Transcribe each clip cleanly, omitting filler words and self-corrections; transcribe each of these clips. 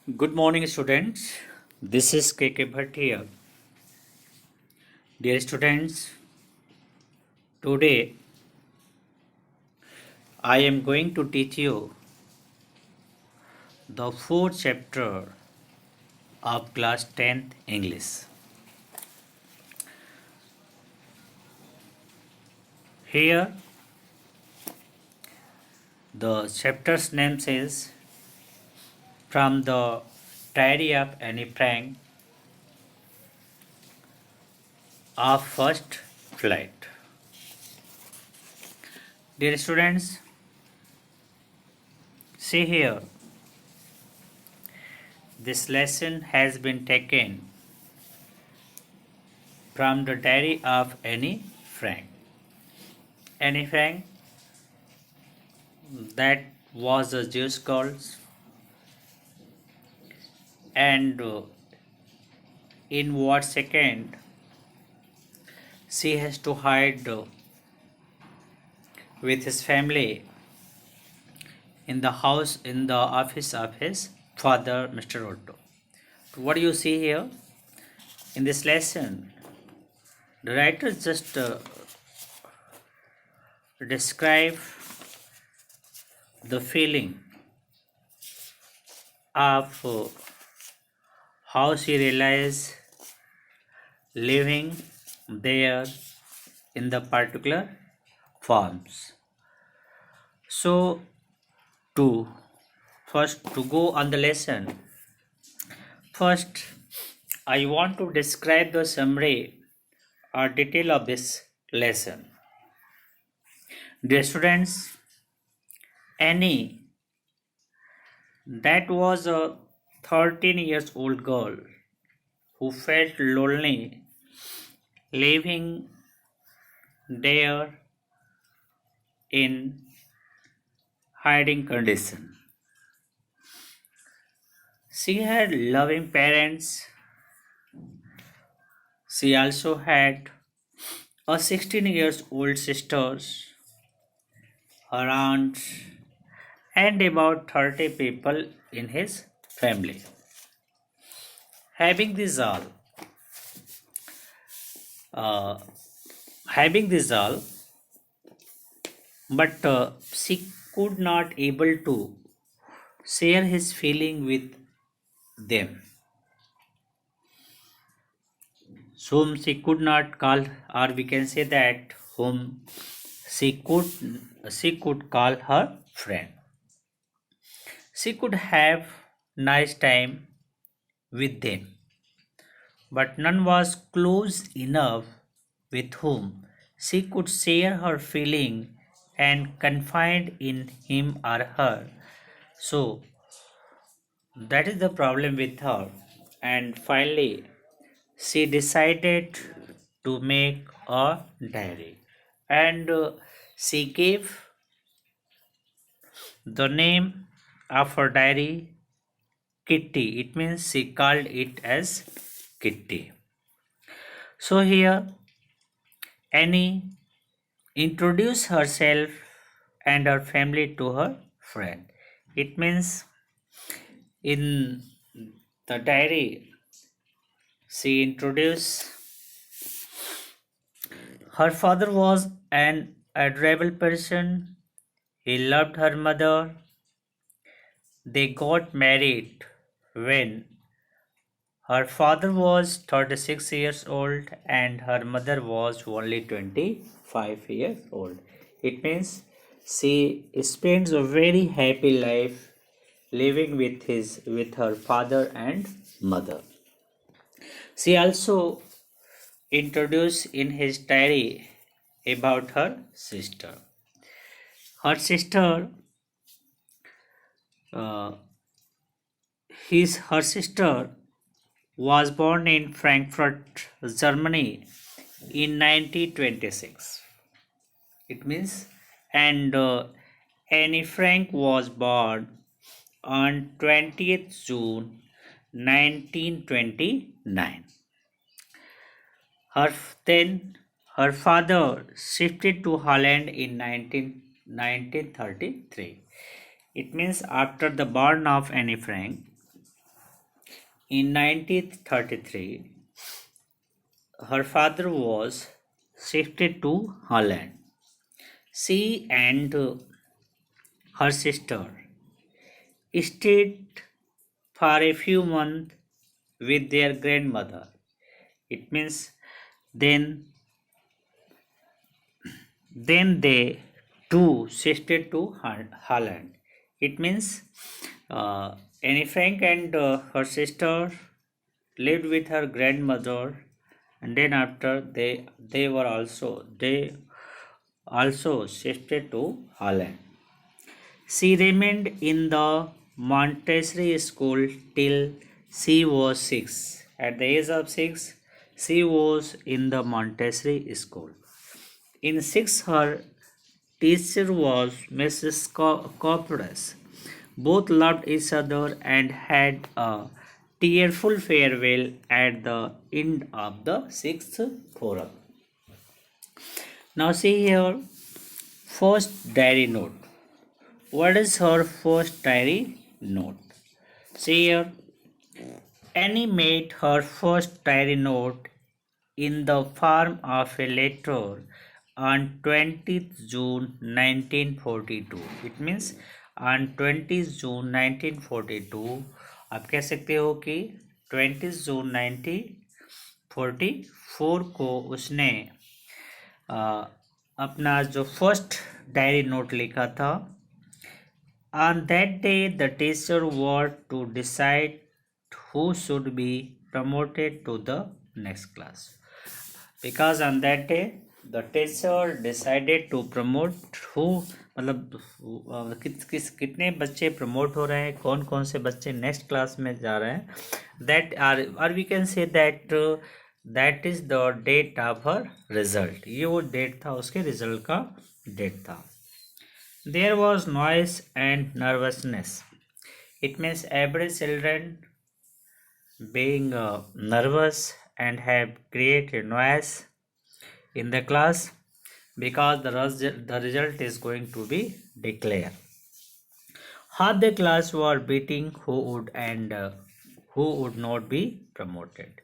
Good morning, students. This is KK Bhatt here. Dear students, today I am going to teach you the fourth chapter of class 10th English. Here, the chapter's name says From the Diary of Annie Frank of First Flight. Dear students, see here, this lesson has been taken from the diary of Annie Frank. Annie Frank, that was a Jewish girl, and in what second she has to hide with his family in the house, in the office of his father, Mr. Otto. What do you see here in this lesson? The writer just describe the feeling of how she realized living there in the particular forms. So to go on the lesson, first I want to describe the summary or detail of this lesson. Dear students, Annie, that was a 13 years old girl who felt lonely living there in hiding condition. She had loving parents. She also had a 16 years old sister, her aunt, and about 30 people in his family. Having this all, uh, having this all, but she could not able to share his feeling with them, whom she could not call, or we can say that whom she could call her friend. She could have nice time with them, but none was close enough with whom she could share her feeling and confide in him or her. So that is the problem with her. And finally, she decided to make a diary. And she gave the name of her diary Kitty. It means she called it as Kitty. So here Annie introduced herself and her family to her friend. It means in the diary she introduced her father was an adorable person. He loved her mother. They got married when her father was 36 years old and her mother was only 25 years old. It means she spends a very happy life living with her father and mother. She also introduced in his diary about her sister. Her sister, uh, her sister was born in Frankfurt, Germany in 1926. It means, and Annie Frank was born on 20th June 1929. Then her father shifted to Holland in 1933. It means after the born of Annie Frank, In 1933, her father was shifted to Holland. She and her sister stayed for a few months with their grandmother. It means then they too shifted to Holland. It means Anne Frank and her sister lived with her grandmother, and then after they also shifted to Holland. She remained in the Montessori school till she was 6. At the age of 6, she was in the Montessori school. In 6, her teacher was Mrs. Corporus. Both loved each other and had a tearful farewell at the end of the sixth forum. Now see here, first diary note. What is her first diary note? See here, Annie made her first diary note in the form of a letter on 20th June 1942. It means on 20th June 1942 आप कह सकते हो कि 20th June 1944 को उसने अपना जो first diary note लिखा था. On that day, the teacher was to decide who should be promoted to the next class. Because on that day, the teacher decided to promote who, मतलब कितने बच्चे promote हो रहे हैं, कौन कौन से बच्चे नेक्स्ट क्लास में जा रहे हैं. That or we can say that is the date of her result. ये वो डेट था, उसके रिजल्ट का डेट था. There was noise and nervousness. It means every children being nervous and have created noise in the class because the result is going to be declared. Half the class were beating who would not be promoted.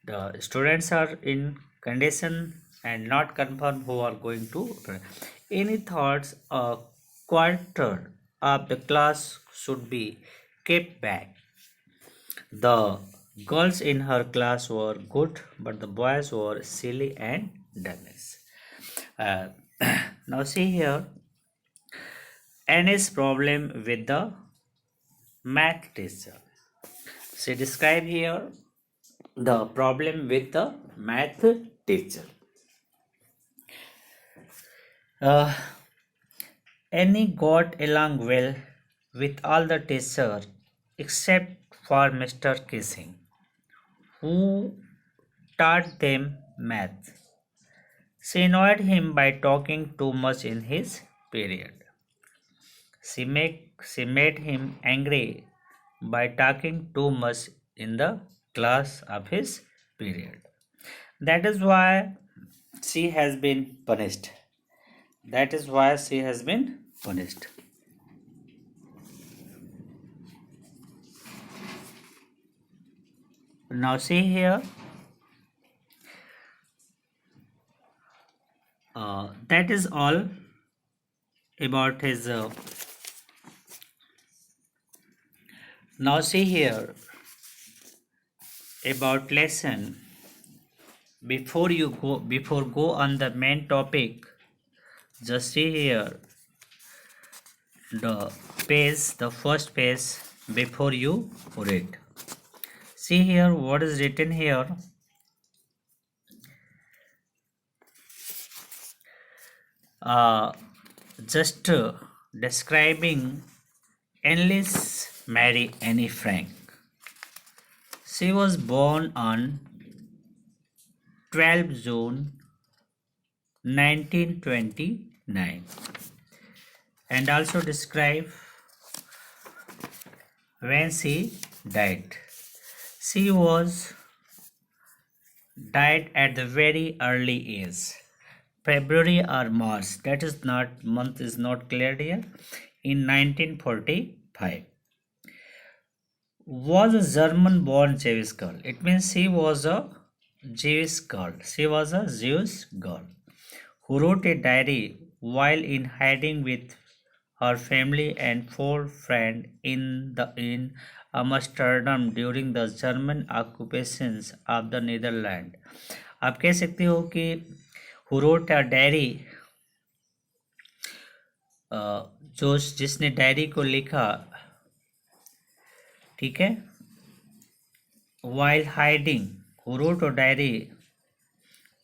The students are in condition and not confirmed who are going to. Any thoughts a quarter of the class should be kept back. The girls in her class were good, but the boys were silly and dummies. Now see here, Annie's problem with the math teacher. She describe here the problem with the math teacher. Annie got along well with all the teachers except for Mr. Kissing, who taught them math. She annoyed him by talking too much in his period. She made him angry by talking too much in the class of his period. That is why she has been punished. That is why she has been punished. Now see here, that is all about his. Now see here about lesson. Before go on the main topic, just see here the first page before you read. See here what is written here. Just describing Anneliese Mary Annie Frank. She was born on 12 June 1929 and also describe when she died. She died at the very early age, February or March, that is not, month is not clear here, in 1945. was a German born Jewish girl. It means she was a Jewish girl. She was a Jewish girl who wrote a diary while in hiding with her family and four friends in Amsterdam during the German occupations of the Netherlands. आप कह सकते हो कि who wrote a diary, जो जिसने diary को लिखा, ठीक है, while hiding, who wrote a diary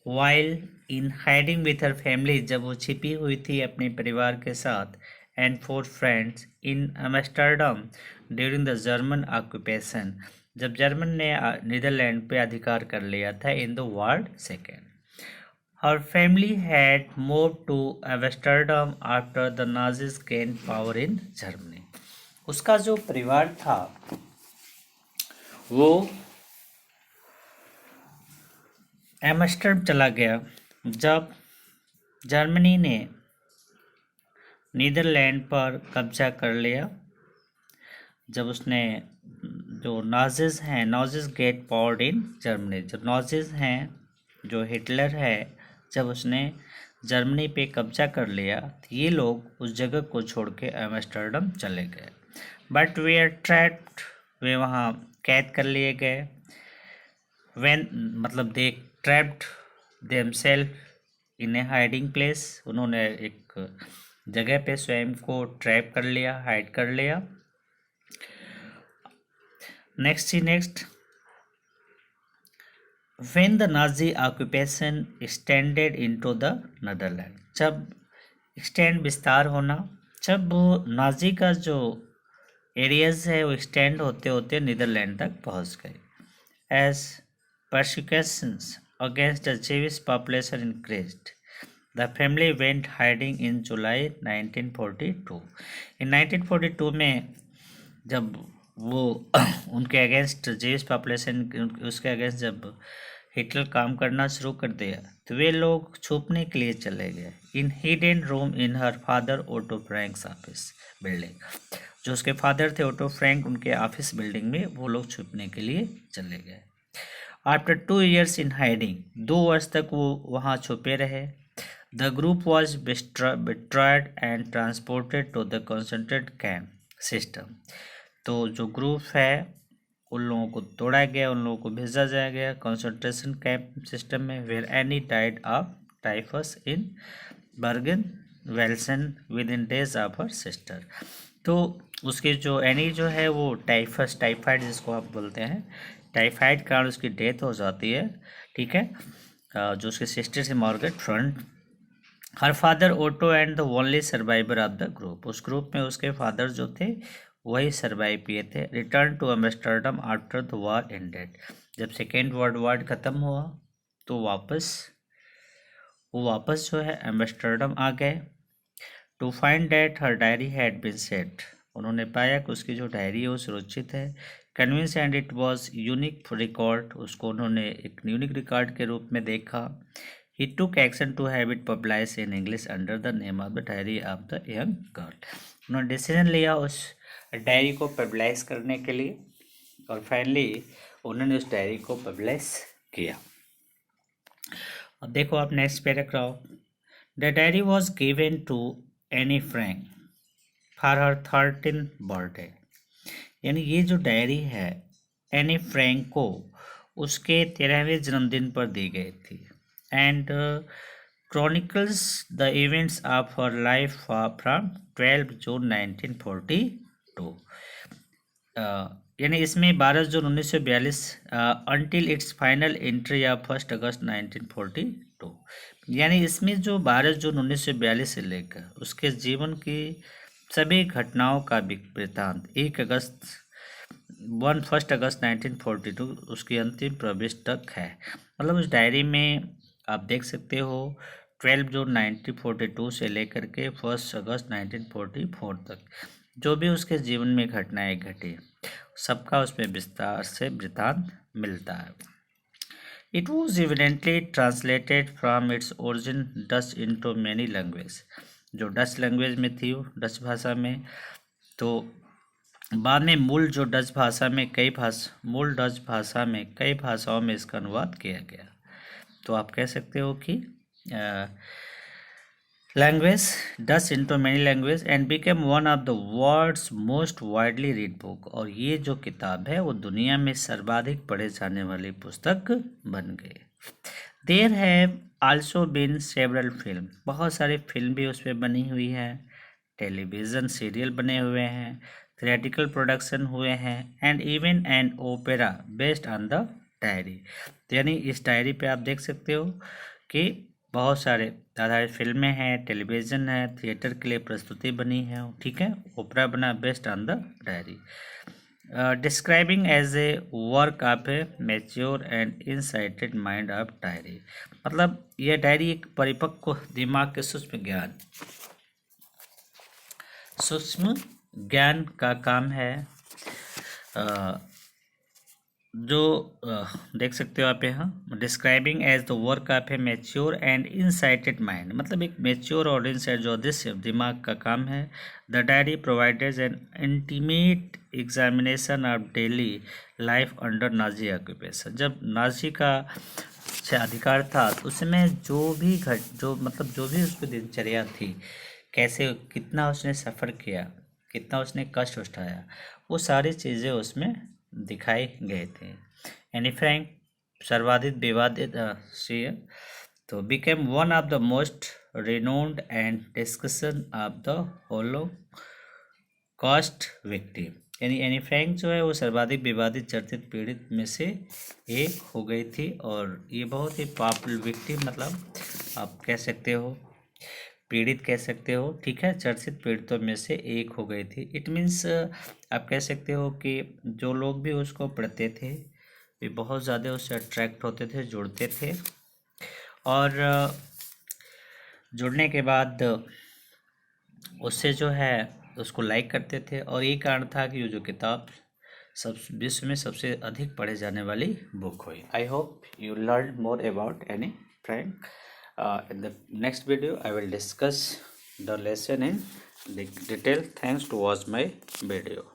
while in hiding with her family, जब वो छिपी हुई थी अपने परिवार के साथ, and four friends in Amsterdam during the German occupation, जब जर्मन ने नीदरलैंड पे अधिकार कर लिया था in the World Second. Her family had moved to Amsterdam after the Nazis gained power in Germany. उसका जो परिवार था वो एम्स्टर्डम चला गया जब जर्मनी ने नीदरलैंड पर कब्जा कर लिया, जब उसने जो नाजिस हैं, Nazis get powered in Germany, जब नाजिस हैं, जो हिटलर है, जब उसने जर्मनी पे कब्जा कर लिया तो ये लोग उस जगह को छोड़ के एम्स्टर्डम चले गए. But they are trapped, they वहाँ कैद कर लिए गए. व्हेन मतलब they trapped themselves in a hiding place, उन्होंने एक जगह पे स्वयं को ट्रैप कर लिया, हाइड कर लिया. Next when the Nazi occupation extended into the Netherlands, जब एक्सटेंड विस्तार होना, जब नाजी का जो एरियाज है वो एक्सटेंड होते होते नीदरलैंड तक पहुंच गए. As persecutions against the Jewish population increased, the family went hiding in July 1942. In 1942 में जब वो उनके अगेंस्ट जेविश पॉपुलेशन, उसके अगेंस्ट जब हिटलर काम करना शुरू कर दिया तो वे लोग छुपने के लिए चले गए in hidden room in her father Otto Frank's office building. जो उसके फादर थे ओटो फ्रैंक, उनके ऑफिस बिल्डिंग में वो लोग छुपने के लिए चले गए. आफ्टर 2 years इन हाइडिंग, 2 वर्ष तक वो वहाँ छुपे रहे. The group was betrayed and transported to the concentrate camp system. तो जो ग्रुप है उन लोगों को तोड़ा गया, उन लोगों को भेजा जाया गया कंसंट्रेशन कैंप सिस्टम में. Where Anne died of typhus in Bergen Belsen within days of her sister. तो उसके जो एनी जो है वो टाइफस, टाइफाइड जिसको आप बोलते हैं, टाइफाइड के कारण उसकी डेथ हो जाती है, ठीक है. जो उसके सिस्टर से Margot Frank. Her father Otto and the only survivor of the group, उस ग्रुप में उसके फादर जो थे वही सर्वाइव किए थे. Return to Amsterdam after the war ended, जब सेकेंड वर्ल्ड वॉर ख़त्म हुआ तो वो वापस जो है एम्स्टर्डम आ गए. To find that her diary had been set, उन्होंने पाया कि उसकी जो डायरी है वो सुरक्षित है. Convince and it was unique record, उसको उन्होंने एक यूनिक रिकॉर्ड के रूप में देखा. He took action to have it publish in English under the name of the diary of the young girl. उन्होंने डिसीजन लिया उस डायरी को पब्लिश करने के लिए और फाइनली उन्होंने उस डायरी को पब्लिश किया. अब देखो आप next paragraph. The diary was given to Anne Frank for her 13th birthday, यानी ये जो डायरी है एनी फ्रैंक को उसके 13वें जन्मदिन पर दी गई थी. And chronicles the events of her life from 12 June 1942. यानी इसमें 12 जून 1942 until its final entry of 1 अगस्त 1942, यानी इसमें जो 12 जून 1942 से लेकर उसके जीवन की सभी घटनाओं का वृत्तांत 1 अगस्त 1942 उसकी अंतिम प्रवेश तक है. मतलब उस डायरी में आप देख सकते हो 12 जून 1942 से लेकर के 1 अगस्त 1944 तक जो भी उसके जीवन में घटनाएं घटी सबका उसमें विस्तार से वृत्तांत मिलता है. It was evidently translated from its origin Dutch into many language, जो डच लैंग्वेज में थी, डच भाषा में, तो बाद में मूल डच भाषा में कई भाषाओं में इसका अनुवाद किया गया। तो आप कह सकते हो कि language Dutch into many language and became one of the world's most widely read book. और ये जो किताब है वो दुनिया में सर्वाधिक पढ़े जाने वाली पुस्तक बन गई। There have also been several film, बहुत सारी फिल्म भी उस पर बनी हुई है, टेलीविज़न सीरियल बने हुए हैं, थिएट्रिकल प्रोडक्शन हुए हैं and even an opera based on the diary. यानी इस डायरी पे आप देख सकते हो कि बहुत सारे आधारित फिल्में हैं, टेलीविज़न है, थिएटर के लिए प्रस्तुति बनी है, ठीक है, ओपेरा बना based on the diary. Describing as a work of a mature and insighted mind of diary. मतलब यह डायरी एक परिपक्व दिमाग के सूक्ष्म ज्ञान का काम है। जो देख सकते हो आप यहाँ, describing as the work of a mature and insighted mind, मतलब एक मैच्योर और इनसाइट जो दृश्य दिमाग का काम है। The diary provides an intimate examination of daily life under Nazi occupation. जब नाजी का अधिकार था तो उसमें जो भी उसकी दिनचर्या थी, कैसे कितना उसने सफ़र किया, कितना उसने कष्ट उठाया, वो सारी चीज़ें उसमें दिखाई गए थे। एनी फ्रैंक सर्वाधिक विवादित तो became one of the most renowned and discussion of the Holocaust victim. यानी एनी फ्रैंक जो है वो सर्वाधिक विवादित चर्चित पीड़ित में से एक हो गई थी, और ये बहुत ही पॉपुलर विक्टिम, मतलब आप कह सकते हो पीड़ित कह सकते हो, ठीक है, चर्चित पीड़ितों में से एक हो गई थी। इट मीन्स आप कह सकते हो कि जो लोग भी उसको पढ़ते थे वे बहुत ज़्यादा उससे अट्रैक्ट होते थे, जुड़ते थे, और जुड़ने के बाद उससे जो है उसको लाइक करते थे। और ये कारण था कि जो किताब सब विश्व में सबसे अधिक पढ़े जाने वाली बुक हुई। I hope you learned more about Anne Frank. In the next video, I will discuss the lesson in detail. Thanks to watch my video.